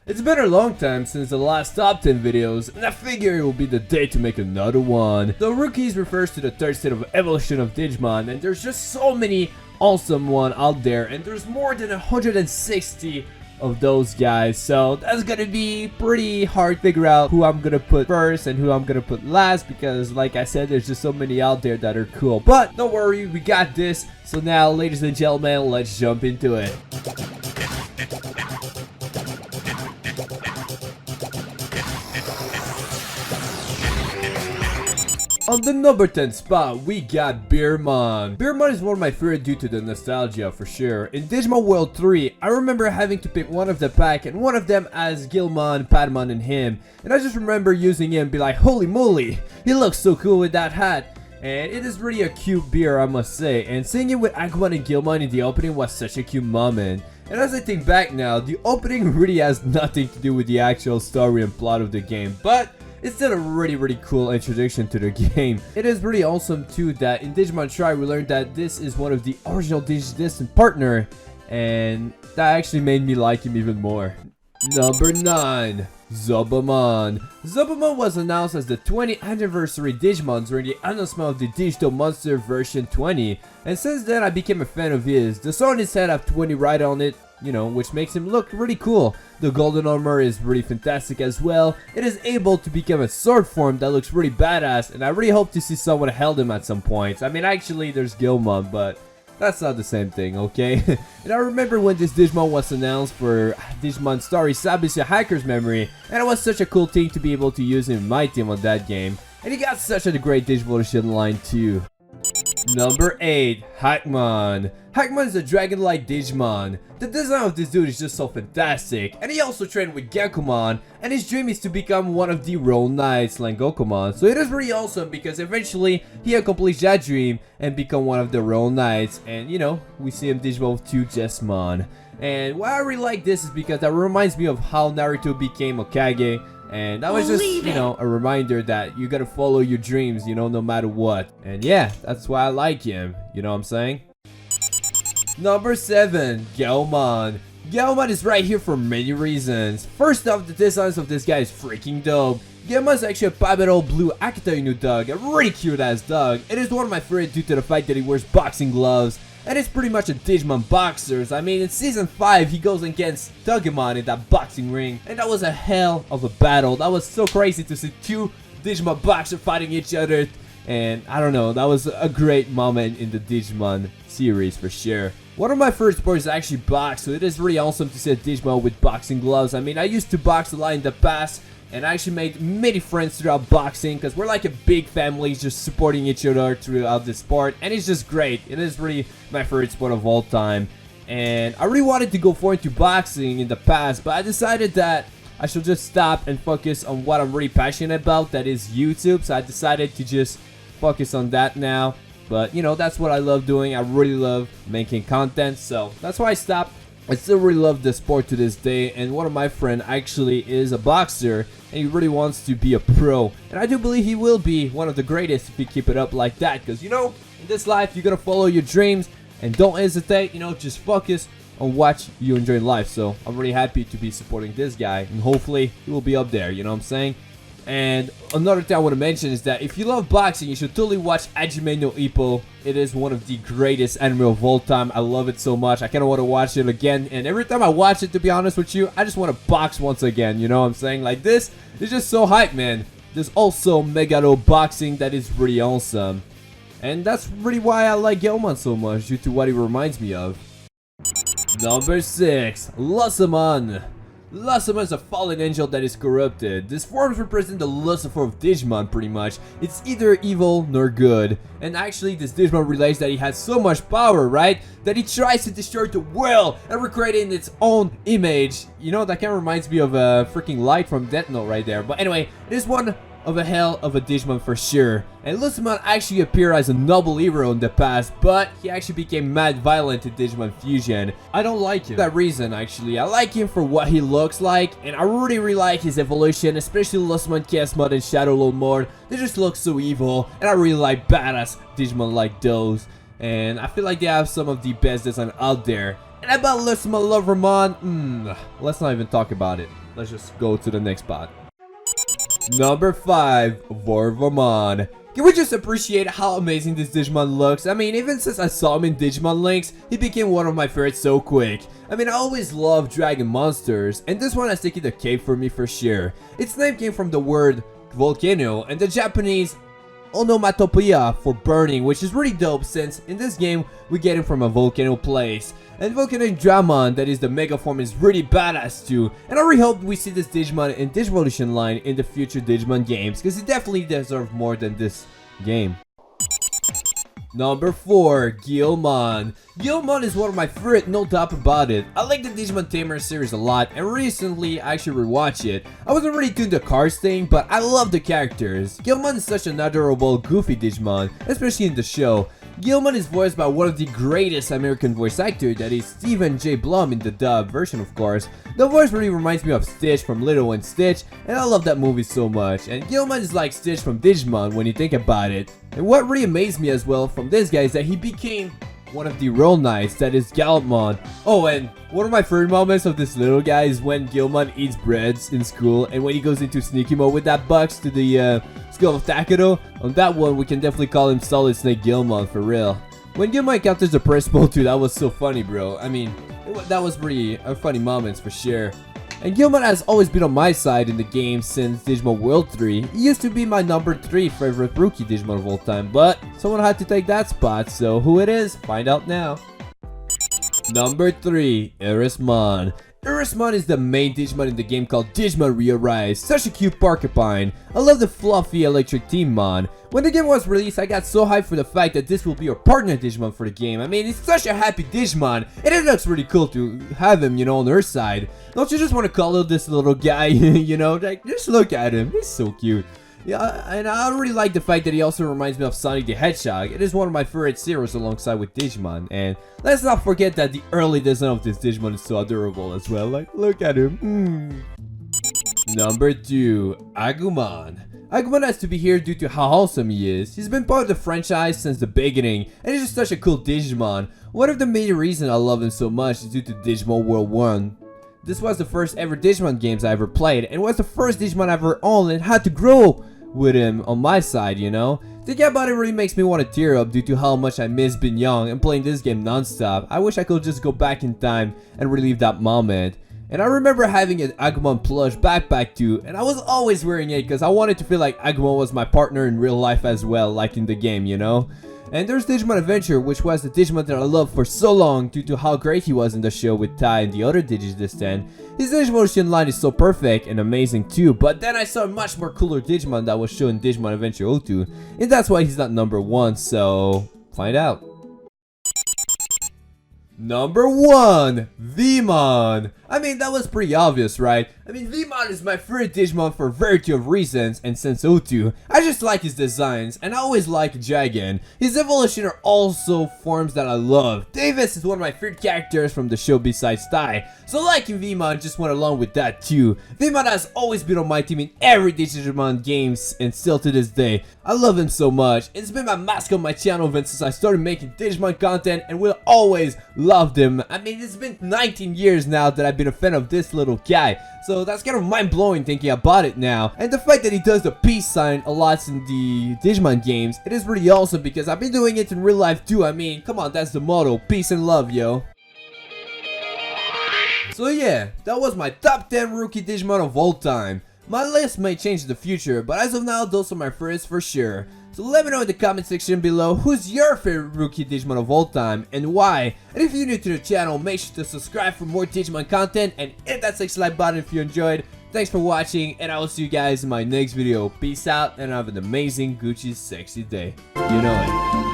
It's been a long time since the last top 10 videos, and I figure it will be the day to make another one. The Rookies refers to the third state of evolution of Digimon, and there's just so many awesome ones out there, and there's more than 160 of those guys, so that's gonna be pretty hard to figure out who I'm gonna put first and who I'm gonna put last, because like I said, there's just so many out there that are cool. But don't worry, we got this. So now, ladies and gentlemen, let's jump into it. On the number 10 spot, we got Beermon. Beermon is one of my favorite due to the nostalgia for sure. In Digimon World 3, I remember having to pick one of the pack, and one of them as Guillaume, Padmon, and him. And I just remember using him and be like, holy moly, he looks so cool with that hat. And it is really a cute beer, I must say. And seeing it with Akuma and Guillaume in the opening was such a cute moment. And as I think back now, the opening really has nothing to do with the actual story and plot of the game, but it's still a really cool introduction to the game. It is really awesome too that in Digimon Tri we learned that this is one of the original Digidistant partner, and that actually made me like him even more. Number 9. Zebamon. Zebamon was announced as the 20th anniversary Digimon during the announcement of the Digital Monster version 20, and since then I became a fan of his. The sword on his head have 20 right on it, you know, which makes him look really cool. The golden armor is really fantastic as well. It is able to become a sword form that looks really badass, and I really hope to see someone held him at some point. I mean, actually there's Guillaume, but that's not the same thing, okay? And I remember when this Digimon was announced for Digimon Story Sabis Hacker's Memory, and it was such a cool thing to be able to use him in my team on that game. And he got such a great Digivolution line too. Number 8. Hackman. Hackman is a dragon-like Digimon. The design of this dude is just so fantastic, and he also trained with Goemon, and his dream is to become one of the Royal Knights like Goemon. So it is really awesome because eventually he accomplished that dream and become one of the Royal Knights, and you know, we see him Digivolve to Jesmon. And why I really like this is because that reminds me of how Naruto became Hokage. And that was just, you know, a reminder that you gotta follow your dreams, you know, no matter what. And yeah, that's why I like him, you know what I'm saying? Number 7. Goemon. Goemon is right here for many reasons. First off, the designs of this guy is freaking dope. Goemon is actually a pivotal blue Akita Inu dog, a really cute ass dog. It is one of my favorite due to the fact that he wears boxing gloves. And it's pretty much a Digimon boxers. I mean, in season 5, he goes against Goemon in that boxing ring, and that was a hell of a battle. That was so crazy to see two Digimon boxers fighting each other, and I don't know, that was a great moment in the Digimon series for sure. One of my first sports is actually box, so it is really awesome to see a Digimon with boxing gloves. I mean, I used to box a lot in the past, and I actually made many friends throughout boxing, because we're like a big family just supporting each other throughout the sport, and it's just great. It is really my favorite sport of all time, and I really wanted to go forward into boxing in the past, but I decided that I should just stop and focus on what I'm really passionate about, that is YouTube. So I decided to just focus on that now. But you know, that's what I love doing. I really love making content, so that's why I stopped. I still really love the sport to this day, and one of my friends actually is a boxer, and he really wants to be a pro, and I do believe he will be one of the greatest if he keep it up like that, because you know, in this life you gotta follow your dreams and don't hesitate, you know, just focus on what you enjoy in life. So I'm really happy to be supporting this guy, and hopefully he will be up there, you know what I'm saying? And another thing I want to mention is that if you love boxing, you should totally watch Hajime no Ippo. It is one of the greatest anime of all time. I love it so much. I kind of want to watch it again. And every time I watch it, to be honest with you, I just want to box once again. You know what I'm saying? Like, this is just so hype, man. There's also Megalo boxing that is really awesome. And that's really why I like Goemon so much, due to what he reminds me of. Number 6. Usman. Usman is a fallen angel that is corrupted. These forms represent the Lucifer of Digimon pretty much. It's either evil nor good. And actually this Digimon realized that he has so much power, right? That he tries to destroy the world and recreate it in its own image. You know, that kind of reminds me of a freaking light from Death Note right there. But anyway, it is one of a hell of a Digimon for sure. And Usman actually appeared as a noble hero in the past, but he actually became mad violent in Digimon Fusion. I don't like him for that reason actually. I like him for what he looks like, and I really like his evolution, especially Usman Chaos Mode and Shadow Lord mode. They just look so evil, and I really like badass Digimon like those. And I feel like they have some of the best design out there. And about Usman Lovermon, let's not even talk about it. let's just go to the next spot. Number 5, Vmon. Can we just appreciate how amazing this Digimon looks? I mean, even since I saw him in Digimon Links, he became one of my favorites so quick. I mean, I always loved dragon monsters, and this one has taken the cake for me for sure. Its name came from the word volcano, and the Japanese onomatopoeia for burning, which is really dope since in this game we get it from a volcano place. And Volcanic Dramon, that is the mega form, is really badass too. And I really hope we see this Digimon in Digivolution line in the future Digimon games, because it definitely deserves more than this game. Number 4, Guillaume. Guillaume is one of my favorite, no doubt about it. I like the Digimon Tamer series a lot, and recently I actually rewatched it. I wasn't really doing the cars thing, but I love the characters. Guillaume is such an adorable, goofy Digimon, especially in the show. Guillaume is voiced by one of the greatest American voice actors, that is Stephen J. Blum in the dub version, of course. The voice really reminds me of Stitch from Lilo and Stitch, and I love that movie so much. And Guillaume is like Stitch from Digimon when you think about it. And what really amazed me as well from this guy is that he became one of the real knights, that is Galmon. Oh, and one of my favorite moments of this little guy is when Guillaume eats breads in school, and when he goes into sneaky mode with that box to the skull of Takedo. On that one, we can definitely call him Solid Snake Guillaume for real. When Guillaume encounters the principal too, that was so funny, bro. I mean, that was really funny moments for sure. And Guillaume has always been on my side in the game since Digimon World 3. He used to be my number 3 favorite rookie Digimon of all time, but someone had to take that spot, so who it is, find out now. Number 3, Usman. Usman is the main Digimon in the game called Digimon Re-Arise. Such a cute porcupine. I love the fluffy electric Teammon. When the game was released, I got so hyped for the fact that this will be your partner Digimon for the game. I mean, it's such a happy Digimon, and it looks really cool to have him, you know, on her side. Don't you just want to cuddle this little guy, you know, like, just look at him, he's so cute. Yeah, and I really like the fact that he also reminds me of Sonic the Hedgehog. It is one of my favorite series alongside with Digimon. And let's not forget that the early design of this Digimon is so adorable as well. Like, look at him. Number 2, Agumon. Agumon has to be here due to how awesome he is. He's been part of the franchise since the beginning, and he's just such a cool Digimon. One of the main reasons I love him so much is due to Digimon World 1. This was the first ever Digimon games I ever played, and was the first Digimon I ever owned and had to grow with him on my side, you know? Thinking about it really makes me want to tear up due to how much I miss being young and playing this game non-stop. I wish I could just go back in time and relive that moment. And I remember having an Agumon plush backpack too, and I was always wearing it because I wanted to feel like Agumon was my partner in real life as well, like in the game, you know? And there's Digimon Adventure, which was the Digimon that I loved for so long due to how great he was in the show with Tai and the other Digis this time. His Digivolution line is so perfect and amazing too, but then I saw a much more cooler Digimon that was shown in Digimon Adventure 02, and that's why he's not number 1, so find out. Number 1, Vmon. I mean, that was pretty obvious, right? I mean, Vmon is my favorite Digimon for a variety of reasons, and since 02, I just like his designs, and I always like Dragon. His evolution are also forms that I love. Davis is one of my favorite characters from the show besides Tai, so liking Vmon just went along with that too. Vmon has always been on my team in every Digimon games, and still to this day. I love him so much. It's been my mask on my channel event since I started making Digimon content, and will always love him. I mean, it's been 19 years now that I've been a fan of this little guy, so that's kind of mind-blowing thinking about it now. And the fact that he does the peace sign a lot in the Digimon games, it is really awesome because I've been doing it in real life too. I mean, come on, that's the motto, peace and love, yo. So yeah, that was my top 10 rookie Digimon of all time. My list may change in the future, but as of now, those are my favorites for sure. So let me know in the comment section below who's your favorite rookie Digimon of all time and why. And if you're new to the channel, make sure to subscribe for more Digimon content and hit that sexy like button if you enjoyed. Thanks for watching, and I will see you guys in my next video. Peace out and have an amazing Gucci sexy day. You know it.